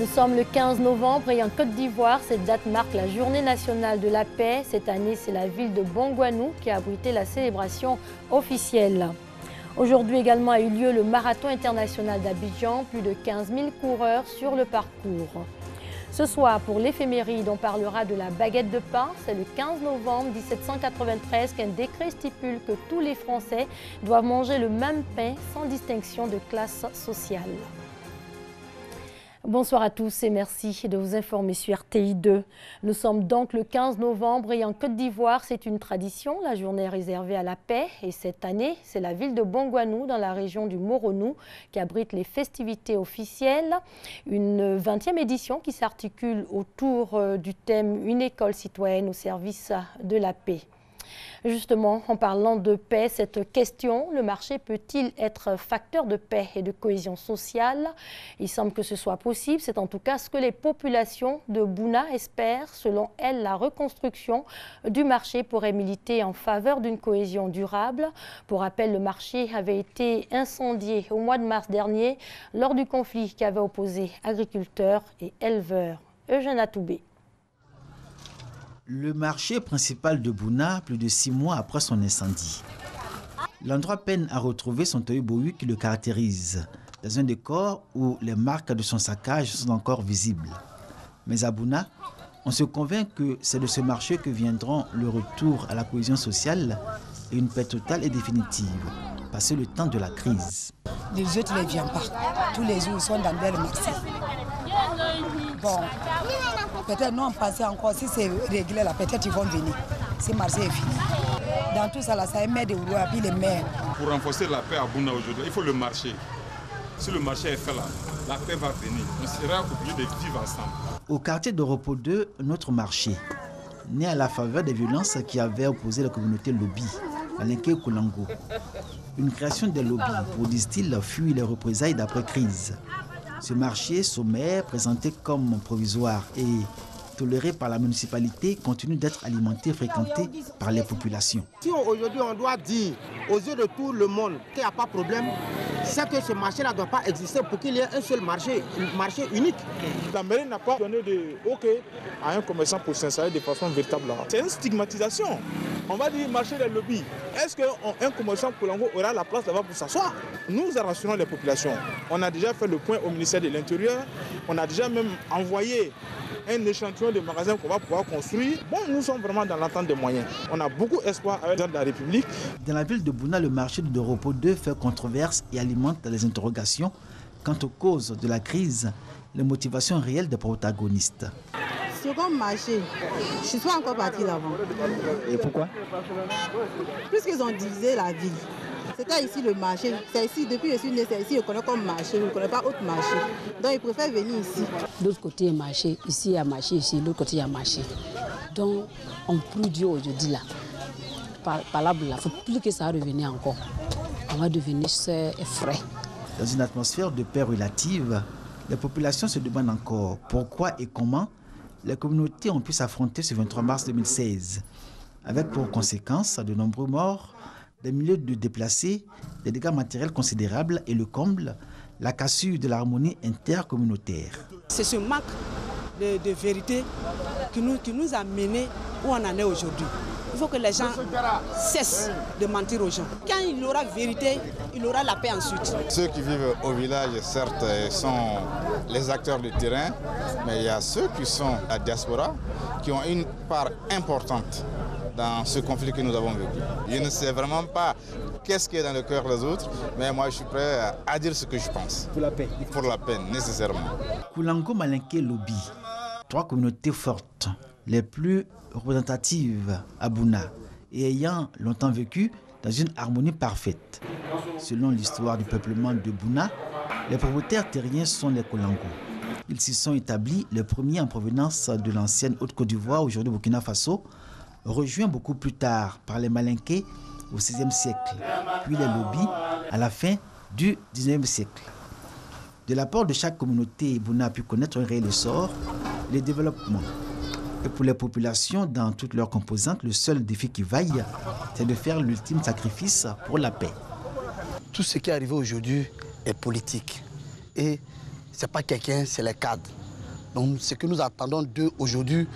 Nous sommes le 15 novembre et en Côte d'Ivoire, cette date marque la journée nationale de la paix. Cette année, c'est la ville de Bongouanou qui a abrité la célébration officielle. Aujourd'hui également a eu lieu le marathon international d'Abidjan, plus de 15 000 coureurs sur le parcours. Ce soir, pour l'éphéméride, on parlera de la baguette de pain. C'est le 15 novembre 1793 qu'un décret stipule que tous les Français doivent manger le même pain sans distinction de classe sociale. Bonsoir à tous et merci de vous informer sur RTI2. Nous sommes donc le 15 novembre et en Côte d'Ivoire, c'est une tradition, la journée est réservée à la paix. Et cette année, c'est la ville de Bongouanou, dans la région du Moronou, qui abrite les festivités officielles. Une 20e édition qui s'articule autour du thème « Une école citoyenne au service de la paix ». Justement, en parlant de paix, cette question, le marché peut-il être facteur de paix et de cohésion sociale? Il semble que ce soit possible, c'est en tout cas ce que les populations de Bouna espèrent. Selon elles, la reconstruction du marché pourrait militer en faveur d'une cohésion durable. Pour rappel, le marché avait été incendié au mois de mars dernier lors du conflit qui avait opposé agriculteurs et éleveurs. Eugène Atoubé. Le marché principal de Bouna, plus de 6 mois après son incendie. L'endroit peine à retrouver son tohu-bohu qui le caractérise, dans un décor où les marques de son saccage sont encore visibles. Mais à Bouna, on se convainc que c'est de ce marché que viendront le retour à la cohésion sociale et une paix totale et définitive, passé le temps de la crise. Les autres ne viennent pas. Tous les jours, ils sont dans le marché. Bon, peut-être nous on pensait encore, si c'est réglé là, peut-être ils vont venir. Si le marché est fini. Dans tout ça, là, ça émet des roues, puis les maires. Pour renforcer la paix à Bouna aujourd'hui, il faut le marché. Si le marché est fait là, la paix va venir. On sera obligé de vivre ensemble. Au quartier de Repos 2, notre marché, né à la faveur des violences qui avaient opposé la communauté Lobi, Malinké et Koulango. Une création des lobbies pour, disent-ils, fuir les représailles d'après-crise. Ce marché sommaire, présenté comme provisoire et toléré par la municipalité, continue d'être alimenté et fréquenté par les populations. Si aujourd'hui on doit dire aux yeux de tout le monde qu'il n'y a pas de problème, c'est que ce marché-là ne doit pas exister pour qu'il y ait un seul marché unique. La mairie n'a pas donné de OK à un commerçant pour s'installer de façon véritable. C'est une stigmatisation. On va dire marché des lobbies. Est-ce qu'un commerçant Koulango aura la place là-bas pour s'asseoir? Nous rassurons les populations. On a déjà fait le point au ministère de l'Intérieur. On a déjà même envoyé un échantillon de magasins qu'on va pouvoir construire. Bon, nous sommes vraiment dans l'attente des moyens. On a beaucoup d'espoir avec la République. Dans la ville de Bouna, le marché de Repos 2 fait controverse et alimente les interrogations quant aux causes de la crise, les motivations réelles des protagonistes. C'est comme marché. Je suis pas encore partie là-bas. Et pourquoi? Puisqu'ils ont divisé la ville. C'était ici le marché. C'est ici, depuis que je suis née, c'est ici, je connais comme marché. Je ne connais pas autre marché. Donc ils préfèrent venir ici. De l'autre côté, il y a marché. Ici, il y a marché. Ici, de l'autre côté, il y a marché. Donc, on prie Dieu aujourd'hui là. Par là, il ne faut plus que ça revienne encore. On va devenir sœurs et frères. Dans une atmosphère de paix relative, les populations se demandent encore pourquoi et comment les communautés ont pu s'affronter ce 23 mars 2016, avec pour conséquence de nombreux morts, des milliers de déplacés, des dégâts matériels considérables et le comble, la cassure de l'harmonie intercommunautaire. C'est ce manque de vérité qui nous a menés où on en est aujourd'hui. Il faut que les gens cessent de mentir aux gens. Quand il y aura vérité, il y aura la paix ensuite. Ceux qui vivent au village, certes, sont les acteurs de terrain, mais il y a ceux qui sont la diaspora, qui ont une part importante dans ce conflit que nous avons vécu. Je ne sais vraiment pas qu'est-ce qui est dans le cœur des autres, mais moi je suis prêt à dire ce que je pense. Pour la paix? Pour la paix, nécessairement. Koulango, Malinké, Lobi, 3 communautés fortes, les plus représentatives à Bouna et ayant longtemps vécu dans une harmonie parfaite. Selon l'histoire du peuplement de Bouna, les propriétaires terriens sont les Koulango. Ils s'y sont établis, les premiers en provenance de l'ancienne Haute-Côte d'Ivoire, aujourd'hui Burkina Faso, rejoints beaucoup plus tard par les Malinké au XVIe siècle, puis les Lobis à la fin du XIXe siècle. De l'apport de chaque communauté, Bouna a pu connaître un réel essor et le développement. Et pour les populations, dans toutes leurs composantes, le seul défi qui vaille, c'est de faire l'ultime sacrifice pour la paix. Tout ce qui est arrivé aujourd'hui est politique. Et ce n'est pas quelqu'un, c'est les cadres. Donc ce que nous attendons d'eux aujourd'hui,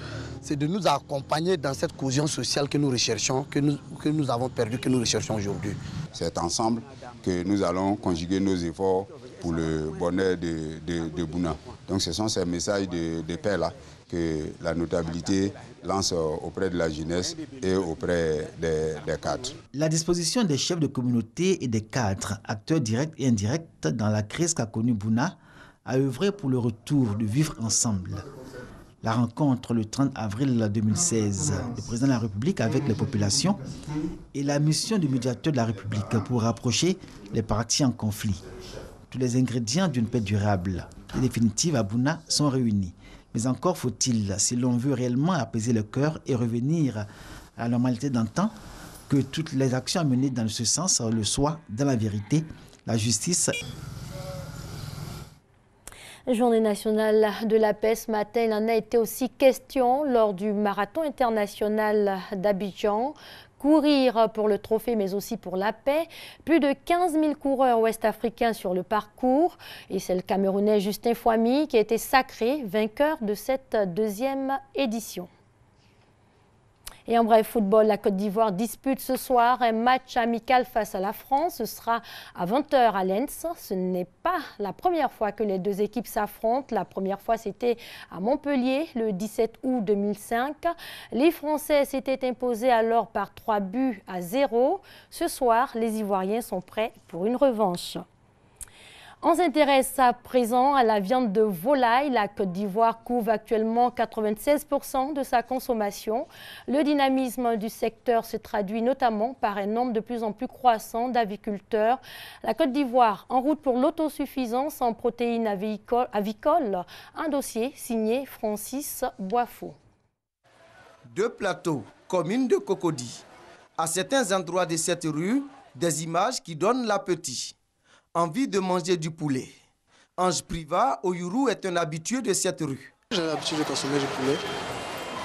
c'est de nous accompagner dans cette cohésion sociale que nous recherchons, que nous avons perdu, que nous recherchons aujourd'hui. C'est ensemble que nous allons conjuguer nos efforts pour le bonheur de Bouna. Donc ce sont ces messages de paix-là que la notabilité lance auprès de la jeunesse et auprès des cadres. La disposition des chefs de communauté et des cadres, acteurs directs et indirects dans la crise qu'a connue Bouna, a œuvré pour le retour de vivre ensemble. La rencontre le 30 avril 2016 du président de la République avec les populations et la mission du médiateur de la République pour rapprocher les parties en conflit. Tous les ingrédients d'une paix durable et définitive à Bouna sont réunis. Mais encore faut-il, si l'on veut réellement apaiser le cœur et revenir à la normalité d'antan, que toutes les actions à mener dans ce sens le soient dans la vérité, la justice. Journée nationale de la paix ce matin, il en a été aussi question lors du marathon international d'Abidjan. Courir pour le trophée mais aussi pour la paix. Plus de 15 000 coureurs ouest-africains sur le parcours. Et c'est le Camerounais Justin Fouami qui a été sacré vainqueur de cette deuxième édition. Et en bref, football, la Côte d'Ivoire dispute ce soir un match amical face à la France. Ce sera à 20h à Lens. Ce n'est pas la première fois que les deux équipes s'affrontent. La première fois, c'était à Montpellier, le 17 août 2005. Les Français s'étaient imposés alors par 3-0. Ce soir, les Ivoiriens sont prêts pour une revanche. On s'intéresse à présent à la viande de volaille. La Côte d'Ivoire couvre actuellement 96% de sa consommation. Le dynamisme du secteur se traduit notamment par un nombre de plus en plus croissant d'aviculteurs. La Côte d'Ivoire en route pour l'autosuffisance en protéines avicoles. Un dossier signé Francis Boifou. Deux plateaux, communes de Cocody. À certains endroits de cette rue, des images qui donnent l'appétit. Envie de manger du poulet. Ange Priva Oyuru est un habitué de cette rue. J'ai l'habitude de consommer du poulet.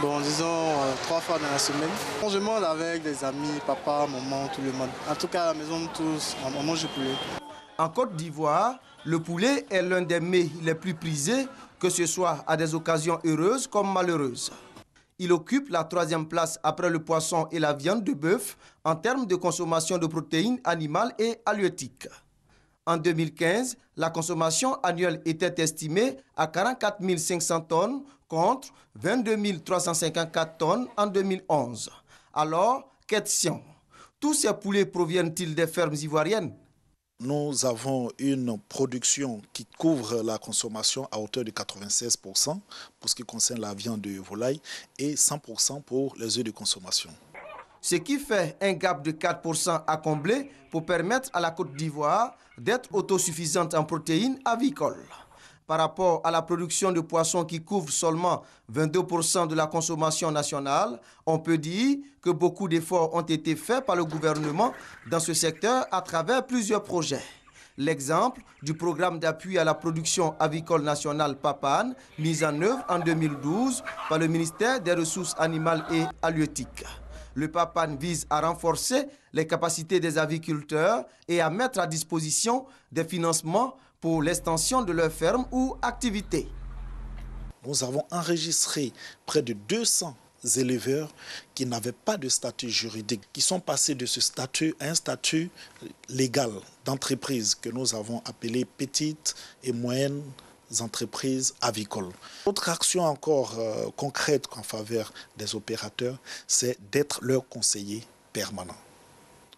Bon, disons 3 fois dans la semaine. Je mange avec des amis, papa, maman, tout le monde. En tout cas, à la maison, tous, on mange du poulet. En Côte d'Ivoire, le poulet est l'un des mets les plus prisés, que ce soit à des occasions heureuses comme malheureuses. Il occupe la 3e place après le poisson et la viande de bœuf en termes de consommation de protéines animales et halieutiques. En 2015, la consommation annuelle était estimée à 44 500 tonnes contre 22 354 tonnes en 2011. Alors, question, tous ces poulets proviennent-ils des fermes ivoiriennes? Nous avons une production qui couvre la consommation à hauteur de 96% pour ce qui concerne la viande de volaille et 100% pour les œufs de consommation. Ce qui fait un gap de 4% à combler pour permettre à la Côte d'Ivoire d'être autosuffisante en protéines avicoles. Par rapport à la production de poissons qui couvre seulement 22% de la consommation nationale, on peut dire que beaucoup d'efforts ont été faits par le gouvernement dans ce secteur à travers plusieurs projets. L'exemple du programme d'appui à la production avicole nationale PAPAN, mis en œuvre en 2012 par le ministère des Ressources animales et halieutiques. Le PAPAN vise à renforcer les capacités des aviculteurs et à mettre à disposition des financements pour l'extension de leurs fermes ou activités. Nous avons enregistré près de 200 éleveurs qui n'avaient pas de statut juridique, qui sont passés de ce statut à un statut légal d'entreprise que nous avons appelé petites et moyennes entreprises avicoles. Autre action encore concrète en faveur des opérateurs, c'est d'être leur conseiller permanent.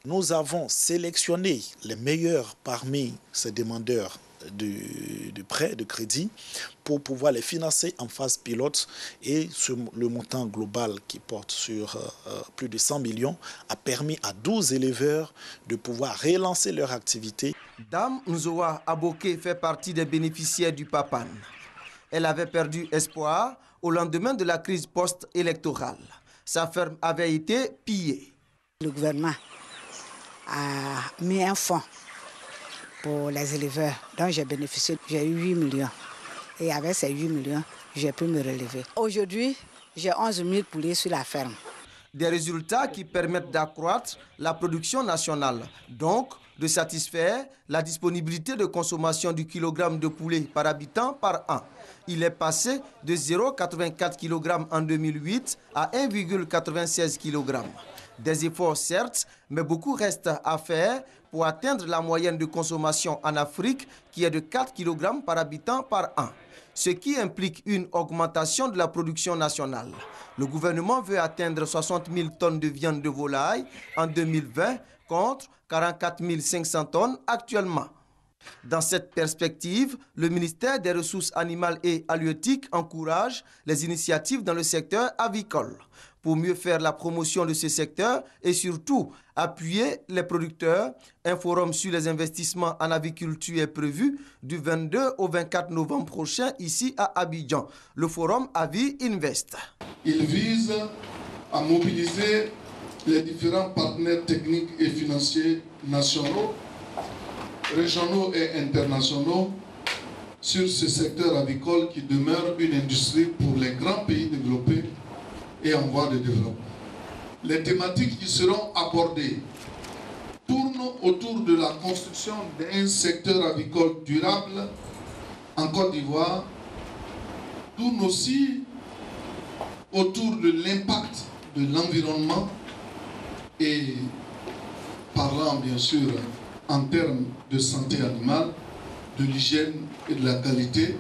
Nous avons sélectionné les meilleurs parmi ces demandeurs de prêts, de crédit, pour pouvoir les financer en phase pilote, et le montant global qui porte sur plus de 100 millions a permis à 12 éleveurs de pouvoir relancer leur activité. Dame Nzoa Aboké fait partie des bénéficiaires du PAPAN. Elle avait perdu espoir au lendemain de la crise post-électorale. Sa ferme avait été pillée. Le gouvernement a mis un fonds pour les éleveurs, dont j'ai bénéficié. J'ai eu 8 millions. Et avec ces 8 millions, j'ai pu me relever. Aujourd'hui, j'ai 11 000 poulets sur la ferme. Des résultats qui permettent d'accroître la production nationale, donc de satisfaire la disponibilité de consommation du kilogramme de poulet par habitant par an. Il est passé de 0,84 kg en 2008 à 1,96 kg. Des efforts certes, mais beaucoup reste à faire pour atteindre la moyenne de consommation en Afrique qui est de 4 kg par habitant par an, ce qui implique une augmentation de la production nationale. Le gouvernement veut atteindre 60 000 tonnes de viande de volaille en 2020 contre 44 500 tonnes actuellement. Dans cette perspective, le ministère des Ressources animales et halieutiques encourage les initiatives dans le secteur avicole. Pour mieux faire la promotion de ce secteur et surtout appuyer les producteurs, un forum sur les investissements en aviculture est prévu du 22 au 24 novembre prochain ici à Abidjan. Le forum Avi Invest. Il vise à mobiliser les différents partenaires techniques et financiers nationaux, régionaux et internationaux sur ce secteur avicole qui demeure une industrie pour les grands pays développés et en voie de développement. Les thématiques qui seront abordées tournent autour de la construction d'un secteur avicole durable en Côte d'Ivoire, tournent aussi autour de l'impact de l'environnement et parlant bien sûr en termes de santé animale, de l'hygiène et de la qualité.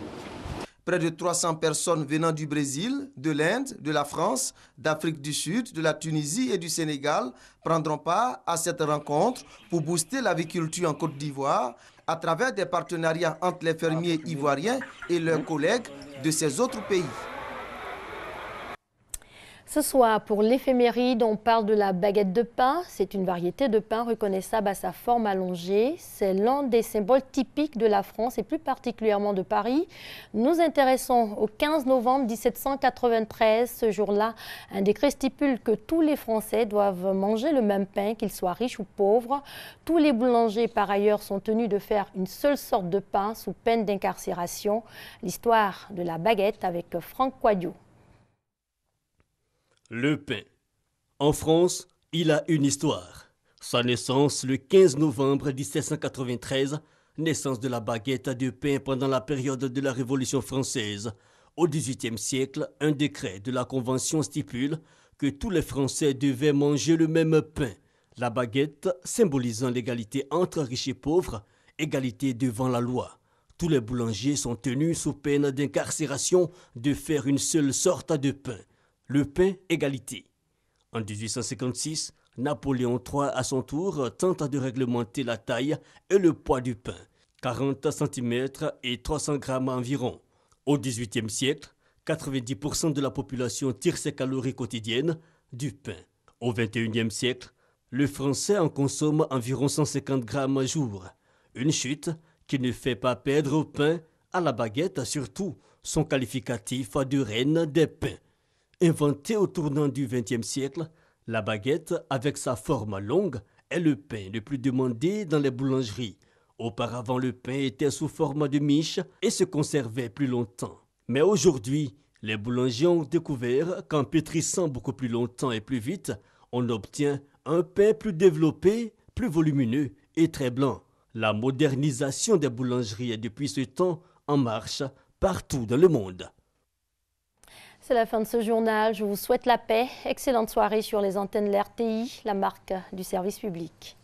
Près de 300 personnes venant du Brésil, de l'Inde, de la France, d'Afrique du Sud, de la Tunisie et du Sénégal prendront part à cette rencontre pour booster l'aviculture en Côte d'Ivoire à travers des partenariats entre les fermiers ivoiriens et leurs collègues de ces autres pays. Ce soir, pour l'éphéméride, on parle de la baguette de pain. C'est une variété de pain reconnaissable à sa forme allongée. C'est l'un des symboles typiques de la France et plus particulièrement de Paris. Nous intéressons au 15 novembre 1793. Ce jour-là, un décret stipule que tous les Français doivent manger le même pain, qu'ils soient riches ou pauvres. Tous les boulangers, par ailleurs, sont tenus de faire une seule sorte de pain sous peine d'incarcération. L'histoire de la baguette avec Franck Coyot. Le pain. En France, il a une histoire. Sa naissance le 15 novembre 1793, naissance de la baguette de pain pendant la période de la Révolution française. Au XVIIIe siècle, un décret de la Convention stipule que tous les Français devaient manger le même pain. La baguette symbolisant l'égalité entre riches et pauvres, égalité devant la loi. Tous les boulangers sont tenus sous peine d'incarcération de faire une seule sorte de pain. Le pain égalité. En 1856, Napoléon III, à son tour, tente de réglementer la taille et le poids du pain, 40 cm et 300 grammes environ. Au XVIIIe siècle, 90% de la population tire ses calories quotidiennes du pain. Au XXIe siècle, le Français en consomme environ 150 grammes à jour. Une chute qui ne fait pas perdre au pain, à la baguette surtout, son qualificatif de reine des pains. Inventée au tournant du XXe siècle, la baguette, avec sa forme longue, est le pain le plus demandé dans les boulangeries. Auparavant, le pain était sous forme de miche et se conservait plus longtemps. Mais aujourd'hui, les boulangers ont découvert qu'en pétrissant beaucoup plus longtemps et plus vite, on obtient un pain plus développé, plus volumineux et très blanc. La modernisation des boulangeries est depuis ce temps en marche partout dans le monde. C'est la fin de ce journal. Je vous souhaite la paix. Excellente soirée sur les antennes de l'RTI, la marque du service public.